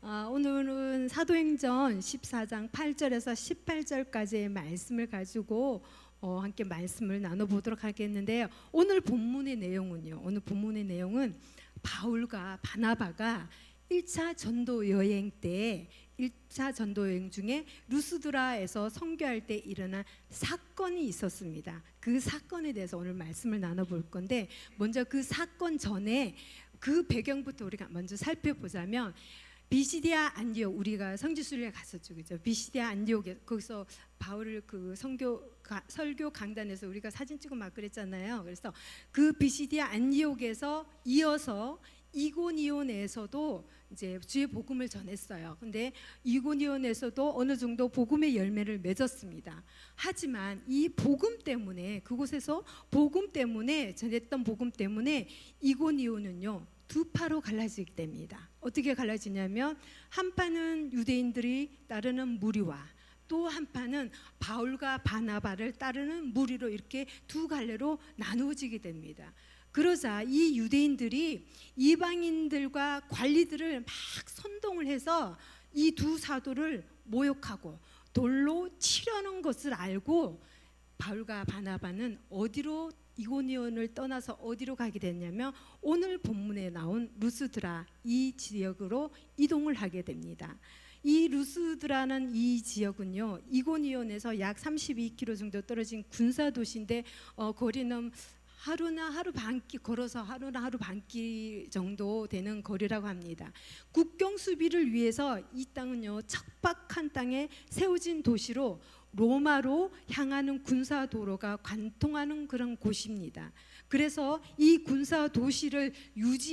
오늘은 사도행전 14장 8절에서 18절까지의 말씀을 가지고 함께 말씀을 나눠보도록 하겠는데요. 오늘 본문의 내용은 바울과 바나바가 1차 전도 여행 때 1차 전도 여행 중에 루스드라에서 선교할 때 일어난 사건이 있었습니다. 그 사건에 대해서 오늘 말씀을 나눠볼 건데, 먼저 그 사건 전에 그 배경부터 우리가 먼저 살펴보자면, 비시디아 안디옥, 우리가 성지순례 갔었죠, 그죠? 비시디아 안디옥에 거기서 바울을 그 설교 강단에서 우리가 사진 찍고 막 그랬잖아요. 그래서 그 비시디아 안디옥에서 이어서 이고니온에서도 이제 주의 복음을 전했어요. 근데 이고니온에서도 어느 정도 복음의 열매를 맺었습니다. 하지만 이 복음 때문에, 그곳에서 복음 때문에 전했던 복음 때문에 이고니온은요 두 파로 갈라지게 됩니다. 어떻게 갈라지냐면, 한 파는 유대인들이 따르는 무리와 또 한 파는 바울과 바나바를 따르는 무리로 이렇게 두 갈래로 나누어지게 됩니다. 그러자 이 유대인들이 이방인들과 관리들을 막 선동을 해서 이 두 사도를 모욕하고 돌로 치려는 것을 알고 바울과 바나바는 어디로, 이고니온을 떠나서 어디로 가게 됐냐면 오늘 본문에 나온 루스드라 이 지역으로 이동을 하게 됩니다. 이 루스드라는 이 지역은요 이고니온에서 약 32km 정도 떨어진 군사 도시인데 거리는 하루나 하루 반길 걸어서 하루나 하루 반길 정도 되는 거리라고 합니다. 국경 수비를 위해서 이 땅은요 척박한 땅에 세워진 도시로 로마로 향하는 군사 도로가 관통하는 그런 곳입니다. 그래서 이 군사 도시를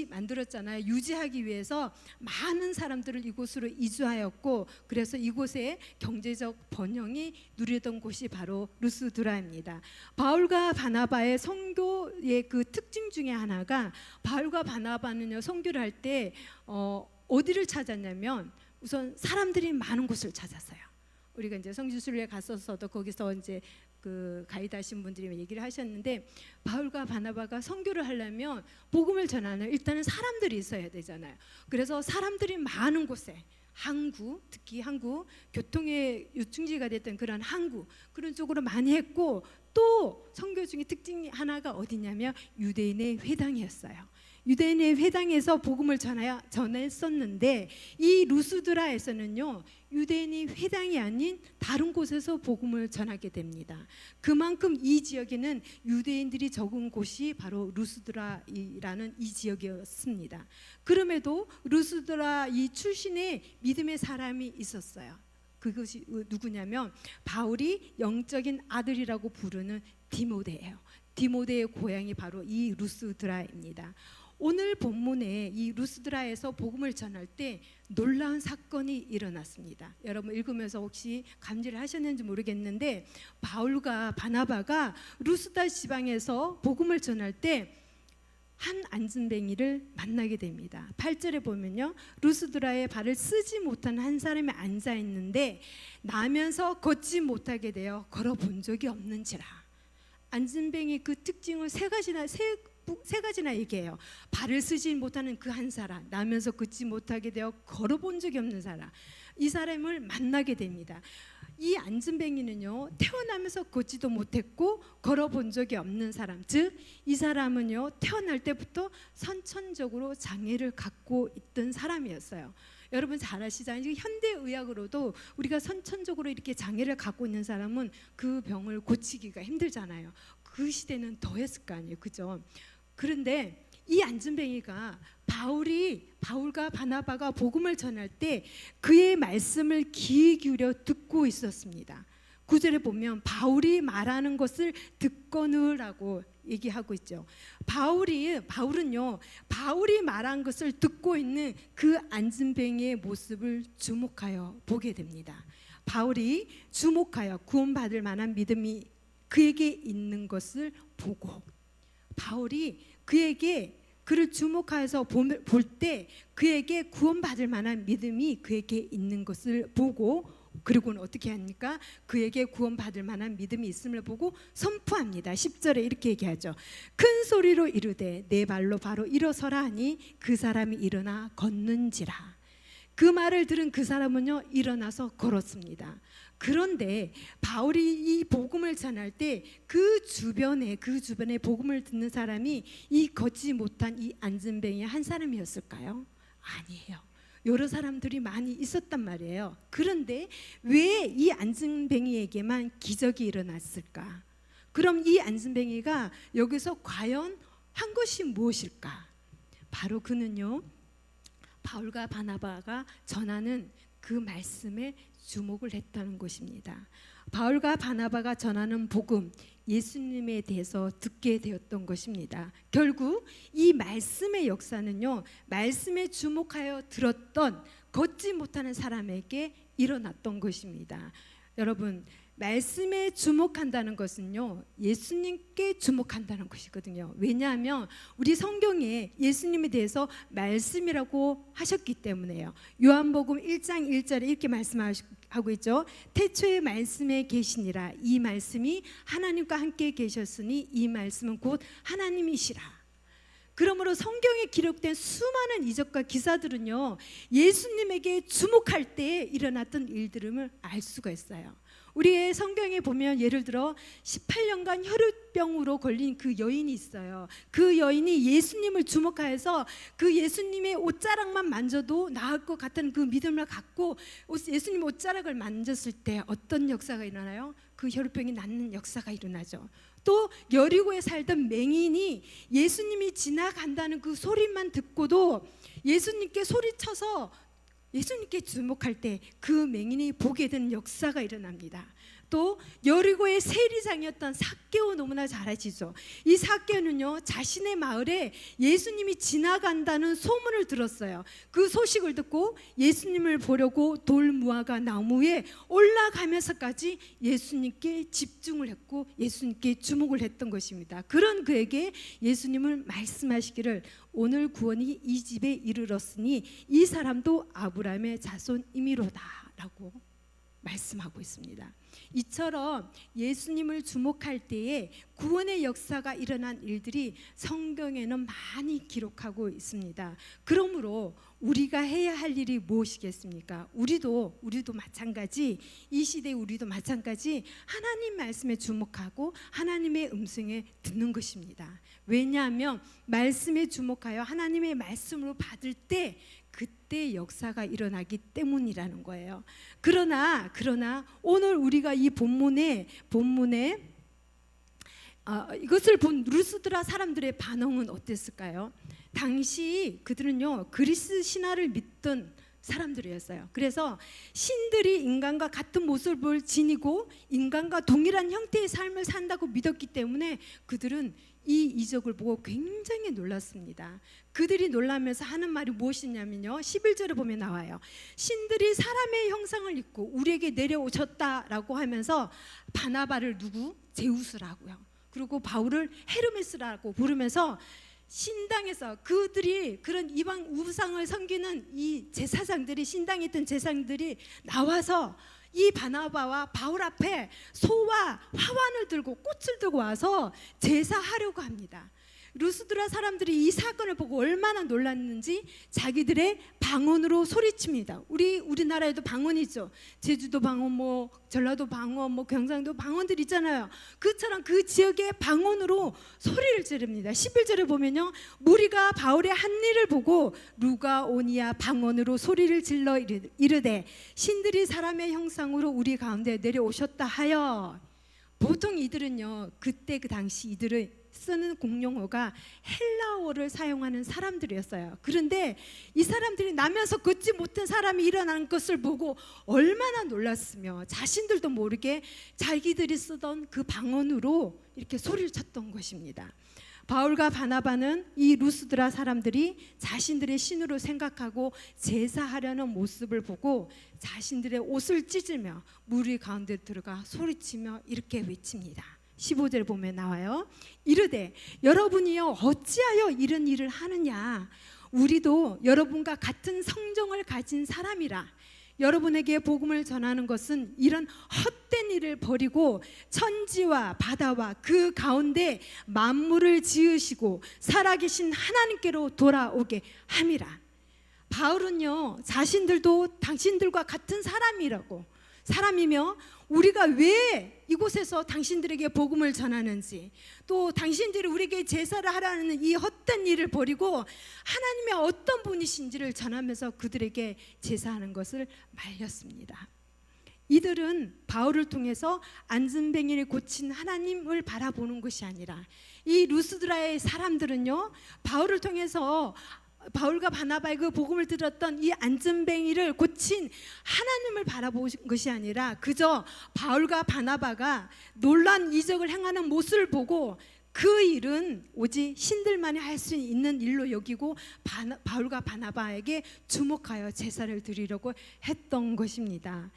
만들었잖아요. 유지하기 위해서 많은 사람들을 이곳으로 이주하였고, 그래서 이곳에 경제적 번영이 누리던 곳이 바로 루스드라입니다. 바울과 바나바의 선교의 그 특징 중에 하나가, 바울과 바나바는요 선교를 할 때 어디를 찾았냐면 우선 사람들이 많은 곳을 찾았어요. 우리가 이제 성지순례 갔었어도 거기서 이제 그 가이드 하신 분들이 얘기를 하셨는데, 바울과 바나바가 선교를 하려면 복음을 전하는 일단은 사람들이 있어야 되잖아요. 그래서 사람들이 많은 곳에, 항구, 특히 항구, 교통의 요충지가 됐던 그런 항구, 그런 쪽으로 많이 했고, 또 선교 중에 특징 하나가 어디냐면 유대인의 회당이었어요. 유대인의 회당에서 복음을 전했었는데, 이 루스드라에서는요 유대인이 회당이 아닌 다른 곳에서 복음을 전하게 됩니다. 그만큼 이 지역에는 유대인들이 적은 곳이 바로 루스드라라는 이 지역이었습니다. 그럼에도 루스드라 이 출신의 믿음의 사람이 있었어요. 그것이 누구냐면 바울이 영적인 아들이라고 부르는 디모데예요. 디모데의 고향이 바로 이 루스드라입니다. 오늘 본문에 이 루스드라에서 복음을 전할 때 놀라운 사건이 일어났습니다. 여러분 읽으면서 혹시 감지를 하셨는지 모르겠는데, 바울과 바나바가 루스드라 지방에서 복음을 전할 때 한 안진뱅이를 만나게 됩니다. 8절에 보면요, 루스드라에 발을 쓰지 못한 한 사람이 앉아 있는데 나면서 걷지 못하게 되어 걸어본 적이 없는지라. 안진뱅이 그 특징을 세 가지나 얘기해요. 발을 쓰지 못하는 그 한 사람, 나면서 걷지 못하게 되어 걸어본 적이 없는 사람, 이 사람을 만나게 됩니다. 이 안진뱅이는요 태어나면서 걷지도 못했고 걸어본 적이 없는 사람, 즉 이 사람은요 태어날 때부터 선천적으로 장애를 갖고 있던 사람이었어요. 여러분 잘 아시잖아요. 현대의학으로도 우리가 선천적으로 이렇게 장애를 갖고 있는 사람은 그 병을 고치기가 힘들잖아요. 그 시대는 더 했을 거 아니에요, 그죠? 그런데 이 안진뱅이가 바울과 바나바가 복음을 전할 때 그의 말씀을 귀 기울여 듣고 있었습니다. 9절에 보면 바울이 말하는 것을 듣거느라고 얘기하고 있죠. 바울은요 바울이 말한 것을 듣고 있는 그 안진뱅이의 모습을 주목하여 보게 됩니다. 바울이 주목하여 구원받을 만한 믿음이 그에게 있는 것을 보고, 바울이 그를 주목해서 볼 때 그에게 구원받을 만한 믿음이 그에게 있는 것을 보고, 그리고는 어떻게 합니까? 그에게 구원받을 만한 믿음이 있음을 보고 선포합니다. 10절에 이렇게 얘기하죠. 큰 소리로 이르되 내 발로 바로 일어서라 하니 그 사람이 일어나 걷는지라. 그 말을 들은 그 사람은요 일어나서 걸었습니다. 그런데 바울이 이 복음을 전할 때 그 주변에 복음을 듣는 사람이 이 걷지 못한 이 안진뱅이 한 사람이었을까요? 아니에요. 여러 사람들이 많이 있었단 말이에요. 그런데 왜 이 안진뱅이에게만 기적이 일어났을까? 그럼 이 안진뱅이가 여기서 과연 한 것이 무엇일까? 바로 그는요 바울과 바나바가 전하는 그 말씀에 주목을 했다는 것입니다. 바울과 바나바가 전하는 복음, 예수님에 대해서 듣게 되었던 것입니다. 결국 이 말씀의 역사는요 말씀에 주목하여 들었던 걷지 못하는 사람에게 일어났던 것입니다. 여러분, 말씀에 주목한다는 것은요 예수님께 주목한다는 것이거든요. 왜냐하면 우리 성경에 예수님에 대해서 말씀이라고 하셨기 때문에요. 요한복음 1장 1절에 이렇게 말씀하고 있죠. 태초에 말씀에 계시니라. 이 말씀이 하나님과 함께 계셨으니 이 말씀은 곧 하나님이시라. 그러므로 성경에 기록된 수많은 이적과 기사들은요 예수님에게 주목할 때 일어났던 일들임을 알 수가 있어요. 우리의 성경에 보면 예를 들어 18년간 혈우병으로 걸린 그 여인이 있어요. 그 여인이 예수님을 주목하여서 그 예수님의 옷자락만 만져도 나을 것 같은 그 믿음을 갖고 예수님 옷자락을 만졌을 때 어떤 역사가 일어나요? 그 혈우병이 낫는 역사가 일어나죠. 또 여리고에 살던 맹인이 예수님이 지나간다는 그 소리만 듣고도 예수님께 소리쳐서 예수님께 주목할 때 그 맹인이 보게 된 역사가 일어납니다. 또 여리고의 세리장이었던 삭개오 너무나 잘 아시죠? 이 삭개오는요 자신의 마을에 예수님이 지나간다는 소문을 들었어요. 그 소식을 듣고 예수님을 보려고 돌무화과 나무에 올라가면서까지 예수님께 집중을 했고 예수님께 주목을 했던 것입니다. 그런 그에게 예수님을 말씀하시기를 오늘 구원이 이 집에 이르렀으니 이 사람도 아브라함의 자손이미로다 라고 말씀하고 있습니다. 이처럼 예수님을 주목할 때에 구원의 역사가 일어난 일들이 성경에는 많이 기록하고 있습니다. 그러므로 우리가 해야 할 일이 무엇이겠습니까? 우리도 마찬가지, 이 시대 우리도 마찬가지 하나님 말씀에 주목하고 하나님의 음성에 듣는 것입니다. 왜냐하면 말씀에 주목하여 하나님의 말씀으로 받을 때 그때 역사가 일어나기 때문이라는 거예요. 그러나 오늘 우리가 이 본문에 이것을 본 루스드라 사람들의 반응은 어땠을까요? 당시 그들은요 그리스 신화를 믿던 사람들이었어요. 그래서 신들이 인간과 같은 모습을 지니고 인간과 동일한 형태의 삶을 산다고 믿었기 때문에 그들은 이 이적을 보고 굉장히 놀랐습니다. 그들이 놀라면서 하는 말이 무엇이냐면요 11절에 보면 나와요. 신들이 사람의 형상을 입고 우리에게 내려오셨다라고 하면서 바나바를 제우스라고요. 그리고 바울을 헤르메스라고 부르면서 신당에서 그들이 그런 이방 우상을 섬기는 이 제사장들이 신당에 있던 제사장들이 나와서 이 바나바와 바울 앞에 소와 화환을 들고 꽃을 들고 와서 제사하려고 합니다. 루스드라 사람들이 이 사건을 보고 얼마나 놀랐는지 자기들의 방언으로 소리칩니다. 우리나라에도 방언이죠. 제주도 방언, 전라도 방언, 경상도 방언들 있잖아요. 그처럼 그 지역의 방언으로 소리를 지릅니다. 11절에 보면요, 무리가 바울의 한 일을 보고 루가오니아 방언으로 소리를 질러 이르되 신들이 사람의 형상으로 우리 가운데 내려오셨다 하여. 보통 이들은요, 그때 그 당시 이들은 쓰는 공용어가 헬라어를 사용하는 사람들이었어요. 그런데 이 사람들이 나면서 걷지 못한 사람이 일어난 것을 보고 얼마나 놀랐으며 자신들도 모르게 자기들이 쓰던 그 방언으로 이렇게 소리를 쳤던 것입니다. 바울과 바나바는 이 루스드라 사람들이 자신들의 신으로 생각하고 제사하려는 모습을 보고 자신들의 옷을 찢으며 무리 가운데 들어가 소리치며 이렇게 외칩니다. 15절 보면 나와요. 이르되 여러분이여 어찌하여 이런 일을 하느냐. 우리도 여러분과 같은 성정을 가진 사람이라. 여러분에게 복음을 전하는 것은 이런 헛된 일을 버리고 천지와 바다와 그 가운데 만물을 지으시고 살아계신 하나님께로 돌아오게 함이라. 바울은요, 자신들도 당신들과 같은 사람이며 우리가 왜 이곳에서 당신들에게 복음을 전하는지, 또 당신들이 우리에게 제사를 하라는 이 헛된 일을 버리고 하나님의 어떤 분이신지를 전하면서 그들에게 제사하는 것을 말렸습니다. 이들은 바울을 통해서 안진뱅이를 고친 하나님을 바라보는 것이 아니라, 이 루스드라의 사람들은요, 바울을 통해서 바울과 바나바의 그 복음을 들었던 이 안진뱅이를 고친 하나님을 바라본 것이 아니라 그저 바울과 바나바가 놀란 이적을 행하는 모습을 보고 그 일은 오직 신들만이 할 수 있는 일로 여기고 바울과 바나바에게 주목하여 제사를 드리려고 했던 것입니다.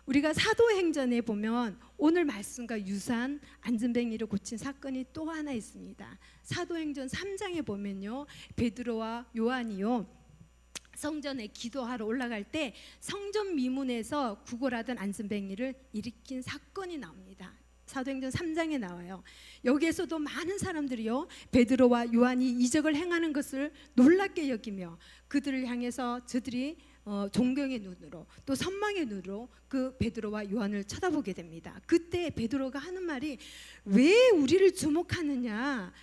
우리가 사도행전에 보면 오늘 말씀과 유사한 안진뱅이를 고친 사건이 또 하나 있습니다. 사도행전 3장에 보면요, 베드로와 요한이요, 성전에 기도하러 올라갈 때 성전 미문에서 구걸하던 안진뱅이를 일으킨 사건이 나옵니다. 사도행전 3장에 나와요. 여기에서도 많은 사람들이요, 베드로와 요한이 이적을 행하는 것을 놀랍게 여기며 그들을 향해서 저들이 존경의 눈으로 또 선망의 눈으로 그 베드로와 요한을 쳐다보게 됩니다. 그때 베드로가 하는 말이, 왜 우리를 주목하느냐,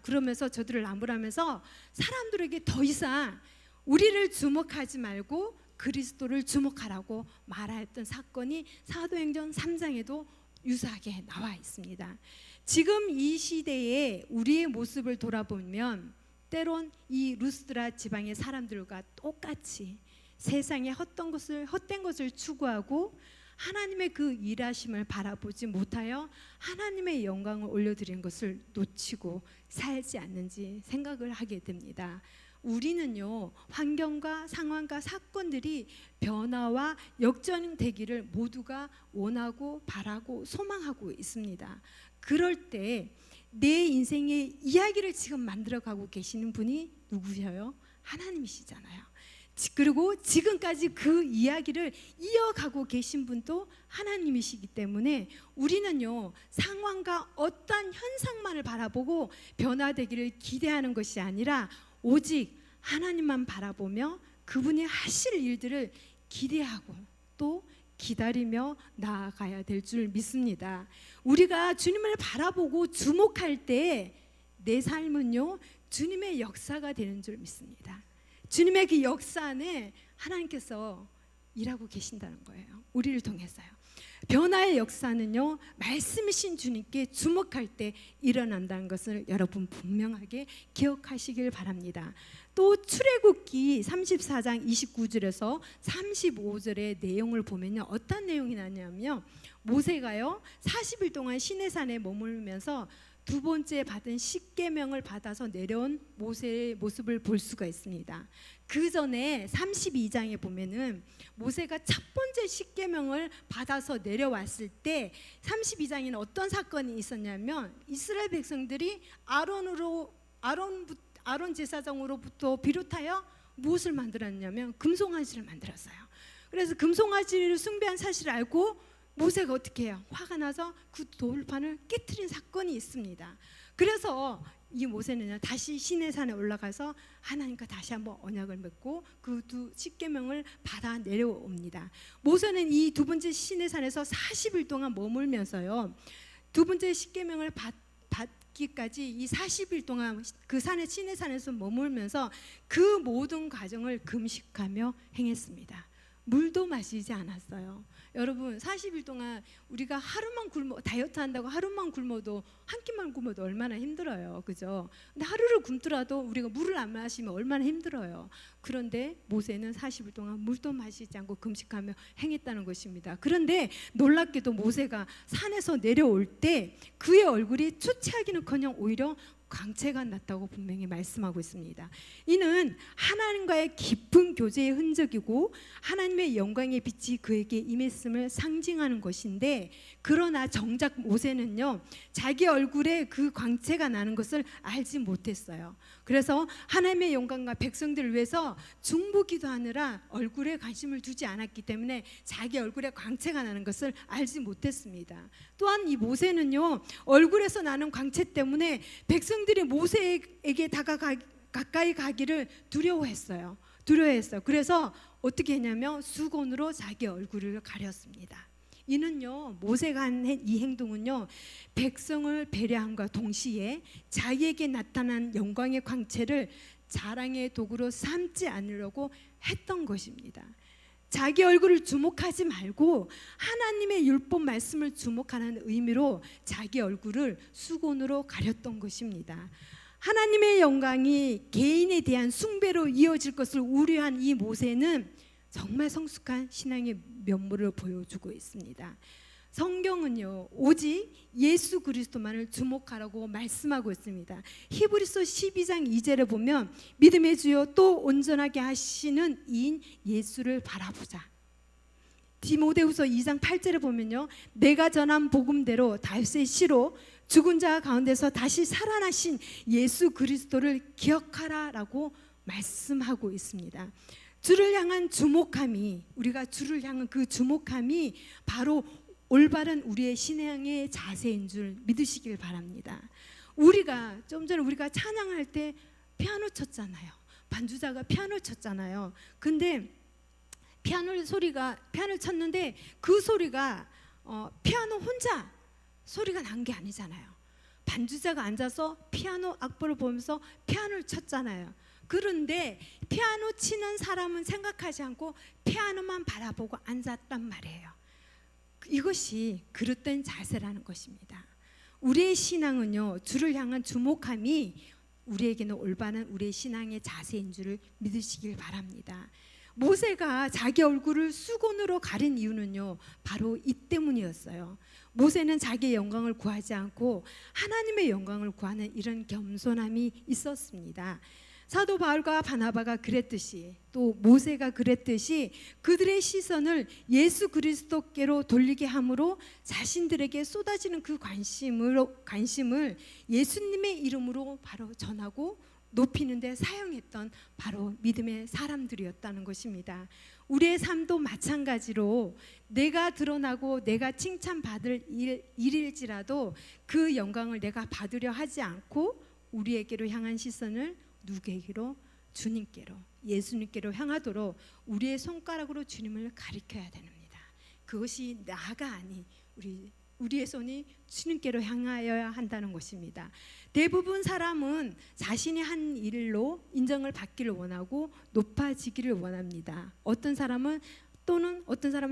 그러면서 저들을 나무라면서 사람들에게 더 이상 우리를 주목하지 말고 그리스도를 주목하라고 말하였던 사건이 사도행전 3장에도 유사하게 나와 있습니다. 지금 이 시대에 우리의 모습을 돌아보면 때론 이 루스드라 지방의 사람들과 똑같이 세상의 헛된 것을 추구하고 하나님의 그 일하심을 바라보지 못하여 하나님의 영광을 올려드린 것을 놓치고 살지 않는지 생각을 하게 됩니다. 우리는요, 환경과 상황과 사건들이 변화와 역전되기를 모두가 원하고 바라고 소망하고 있습니다. 그럴 때 내 인생의 이야기를 지금 만들어가고 계시는 분이 누구셔요? 하나님이시잖아요. 그리고 지금까지 그 이야기를 이어가고 계신 분도 하나님이시기 때문에 우리는요, 상황과 어떤 현상만을 바라보고 변화되기를 기대하는 것이 아니라 오직 하나님만 바라보며 그분이 하실 일들을 기대하고 또 기다리며 나아가야 될 줄 믿습니다. 우리가 주님을 바라보고 주목할 때 내 삶은요, 주님의 역사가 되는 줄 믿습니다. 주님의 그 역사 안에 하나님께서 일하고 계신다는 거예요. 우리를 통해서요. 변화의 역사는요, 말씀이신 주님께 주목할 때 일어난다는 것을 여러분 분명하게 기억하시길 바랍니다. 또 출애굽기 34장 29절에서 35절의 내용을 보면요, 어떤 내용이 나냐면요, 모세가요 40일 동안 시내산에 머물면서 두 번째 받은 십계명을 받아서 내려온 모세의 모습을 볼 수가 있습니다. 그 전에 32장에 보면은 모세가 첫 번째 십계명을 받아서 내려왔을 때 32장에는 어떤 사건이 있었냐면, 이스라엘 백성들이 아론 제사장으로부터 비롯하여 무엇을 만들었냐면 금송아지를 만들었어요. 그래서 금송아지를 숭배한 사실을 알고 모세가 어떻게 해요? 화가 나서 그 돌판을 깨트린 사건이 있습니다. 그래서 이 모세는 다시 시내산에 올라가서 하나님과 다시 한번 언약을 맺고 그 두 십계명을 받아 내려옵니다. 모세는 이 두 번째 시내산에서 40일 동안 머물면서요, 두 번째 십계명을 받기까지 이 40일 동안 그 시내산에서 머물면서 그 모든 과정을 금식하며 행했습니다. 물도 마시지 않았어요. 여러분, 40일 동안 우리가 하루만 다이어트 한다고 하루만 굶어도, 한 끼만 굶어도 얼마나 힘들어요, 그죠? 근데 하루를 굶더라도 우리가 물을 안 마시면 얼마나 힘들어요. 그런데 모세는 40일 동안 물도 마시지 않고 금식하며 행했다는 것입니다. 그런데 놀랍게도 모세가 산에서 내려올 때 그의 얼굴이 초췌하기는커녕 오히려 광채가 났다고 분명히 말씀하고 있습니다. 이는 하나님과의 깊은 교제의 흔적이고 하나님의 영광의 빛이 그에게 임했음을 상징하는 것인데, 그러나 정작 모세는요, 자기 얼굴에 그 광채가 나는 것을 알지 못했어요. 그래서 하나님의 영광과 백성들을 위해서 중보기도하느라 얼굴에 관심을 두지 않았기 때문에 자기 얼굴에 광채가 나는 것을 알지 못했습니다. 또한 이 모세는요, 얼굴에서 나는 광채 때문에 백성들이 모세에게 가까이 가기를 두려워했어요. 두려워했어요. 그래서 어떻게 했냐면 수건으로 자기 얼굴을 가렸습니다. 이는요, 모세가 한 이 행동은요, 백성을 배려함과 동시에 자기에게 나타난 영광의 광채를 자랑의 도구로 삼지 않으려고 했던 것입니다. 자기 얼굴을 주목하지 말고 하나님의 율법 말씀을 주목하는 의미로 자기 얼굴을 수건으로 가렸던 것입니다. 하나님의 영광이 개인에 대한 숭배로 이어질 것을 우려한 이 모세는 정말 성숙한 신앙의 면모를 보여주고 있습니다. 성경은요, 오직 예수 그리스도만을 주목하라고 말씀하고 있습니다. 히브리서 12장 2절에 보면 믿음의 주요 또 온전하게 하시는 이인 예수를 바라보자. 디모데후서 2장 8절에 보면요, 내가 전한 복음대로 다윗의 시로 죽은 자 가운데서 다시 살아나신 예수 그리스도를 기억하라라고 말씀하고 있습니다. 주를 향한 주목함이, 우리가 주를 향한 그 주목함이 바로 올바른 우리의 신앙의 자세인 줄 믿으시길 바랍니다. 우리가 좀 전에 우리가 찬양할 때 피아노 쳤잖아요. 반주자가 피아노 쳤잖아요. 근데 피아노를 쳤는데 그 소리가 피아노 혼자 소리가 난 게 아니잖아요. 반주자가 앉아서 피아노 악보를 보면서 피아노를 쳤잖아요. 그런데 피아노 치는 사람은 생각하지 않고 피아노만 바라보고 앉았단 말이에요. 이것이 그릇된 자세라는 것입니다. 우리의 신앙은요, 주를 향한 주목함이 우리에게는 올바른 우리의 신앙의 자세인 줄을 믿으시길 바랍니다. 모세가 자기 얼굴을 수건으로 가린 이유는요, 바로 이 때문이었어요. 모세는 자기의 영광을 구하지 않고 하나님의 영광을 구하는 이런 겸손함이 있었습니다. 사도 바울과 바나바가 그랬듯이, 또 모세가 그랬듯이 그들의 시선을 예수 그리스도께로 돌리게 함으로 자신들에게 쏟아지는 그 관심을 예수님의 이름으로 바로 전하고 높이는 데 사용했던 바로 믿음의 사람들이었다는 것입니다. 우리의 삶도 마찬가지로 내가 드러나고 내가 칭찬받을 일일지라도 그 영광을 내가 받으려 하지 않고 우리에게로 향한 시선을 누구에게로? 주님께로, 예수님께로 향하도록 우리의 손가락으로 주님을 가리켜야 됩니다. 그것이 나가 아니 우리의 손이 주님께로 향하여야 한다는 것입니다. 대부분 사람은 자신이 한 일로 인정을 받기를 원하고 높아지기를 원합니다. 어떤 사람은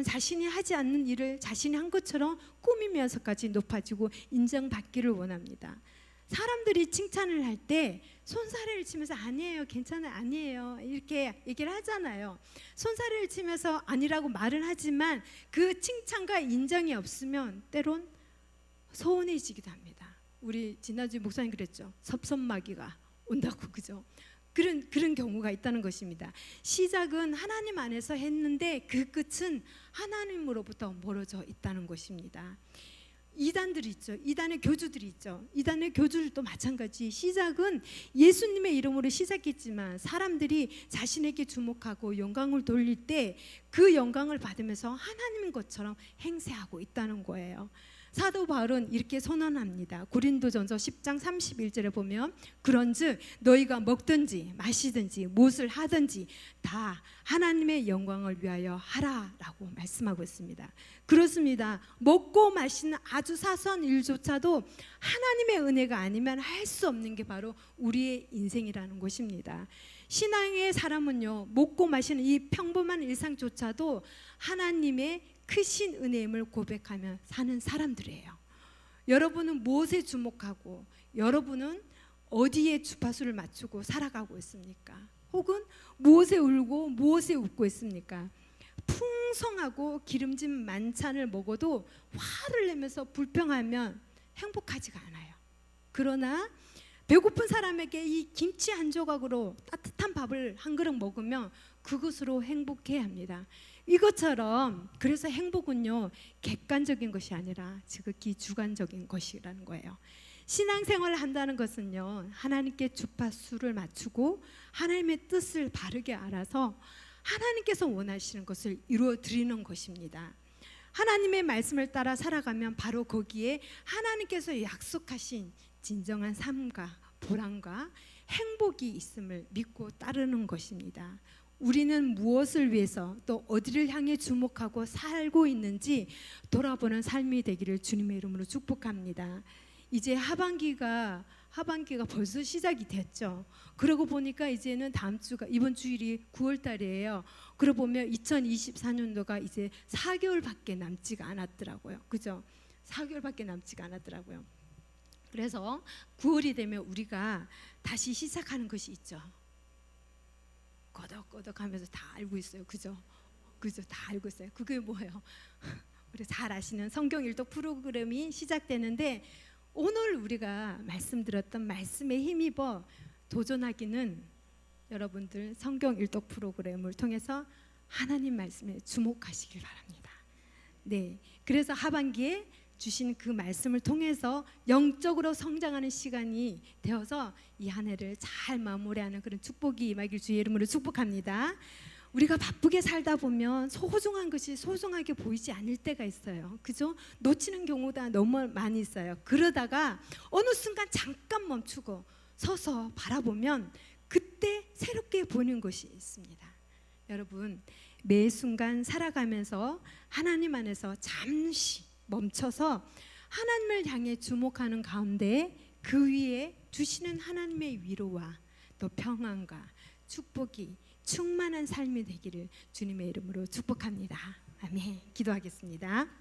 자신이 하지 않는 일을 자신이 한 것처럼 꾸미면서까지 높아지고 인정받기를 원합니다. 사람들이 칭찬을 할 때 손사래를 치면서 아니에요, 괜찮아요, 아니에요 이렇게 얘기를 하잖아요. 손사래를 치면서 아니라고 말은 하지만 그 칭찬과 인정이 없으면 때론 서운해지기도 합니다. 우리 지난주에 목사님 그랬죠. 섭섭마귀가 온다고, 그죠? 그런 경우가 있다는 것입니다. 시작은 하나님 안에서 했는데 그 끝은 하나님으로부터 멀어져 있다는 것입니다. 이단들이 있죠. 이단의 교주들이 있죠. 이단의 교주들도 마찬가지. 시작은 예수님의 이름으로 시작했지만 사람들이 자신에게 주목하고 영광을 돌릴 때 그 영광을 받으면서 하나님인 것처럼 행세하고 있다는 거예요. 사도 바울은 이렇게 선언합니다. 고린도전서 10장 31절에 보면 그런즉 너희가 먹든지 마시든지 무엇을 하든지 다 하나님의 영광을 위하여 하라라고 말씀하고 있습니다. 그렇습니다. 먹고 마시는 아주 사소한 일조차도 하나님의 은혜가 아니면 할 수 없는 게 바로 우리의 인생이라는 것입니다. 신앙의 사람은요, 먹고 마시는 이 평범한 일상조차도 하나님의 크신 은혜임을 고백하며 사는 사람들이에요. 여러분은 무엇에 주목하고 여러분은 어디에 주파수를 맞추고 살아가고 있습니까? 혹은 무엇에 울고 무엇에 웃고 있습니까? 풍성하고 기름진 만찬을 먹어도 화를 내면서 불평하면 행복하지가 않아요. 그러나 배고픈 사람에게 이 김치 한 조각으로 따뜻한 밥을 한 그릇 먹으면 그것으로 행복해야 합니다. 이것처럼 그래서 행복은요, 객관적인 것이 아니라 지극히 주관적인 것이라는 거예요. 신앙생활을 한다는 것은요, 하나님께 주파수를 맞추고 하나님의 뜻을 바르게 알아서 하나님께서 원하시는 것을 이루어 드리는 것입니다. 하나님의 말씀을 따라 살아가면 바로 거기에 하나님께서 약속하신 진정한 삶과 보람과 행복이 있음을 믿고 따르는 것입니다. 우리는 무엇을 위해서 또 어디를 향해 주목하고 살고 있는지 돌아보는 삶이 되기를 주님의 이름으로 축복합니다. 이제 하반기가 벌써 시작이 됐죠. 그러고 보니까 이제는 다음 주가 이번 주일이 9월 달이에요. 그러고 보면 2024년도가 이제 4개월밖에 남지가 않았더라고요. 그죠? 4개월밖에 남지가 않았더라고요. 그래서 9월이 되면 우리가 다시 시작하는 것이 있죠. 꺼덕꺼덕하면서 다 알고 있어요. 그죠? 다 알고 있어요. 그게 뭐예요? 우리 잘 아시는 성경 일독 프로그램이 시작되는데 오늘 우리가 말씀드렸던 말씀에 힘입어 도전하기는 여러분들 성경 일독 프로그램을 통해서 하나님 말씀에 주목하시길 바랍니다. 네, 그래서 하반기에 주신 그 말씀을 통해서 영적으로 성장하는 시간이 되어서 이 한 해를 잘 마무리하는 그런 축복이 임하길 주의 이름으로 축복합니다. 우리가 바쁘게 살다 보면 소중한 것이 소중하게 보이지 않을 때가 있어요. 그죠? 놓치는 경우가 너무 많이 있어요. 그러다가 어느 순간 잠깐 멈추고 서서 바라보면 그때 새롭게 보는 것이 있습니다. 여러분, 매 순간 살아가면서 하나님 안에서 잠시 멈춰서 하나님을 향해 주목하는 가운데 그 위에 주시는 하나님의 위로와 또 평안과 축복이 충만한 삶이 되기를 주님의 이름으로 축복합니다. 아멘. 기도하겠습니다.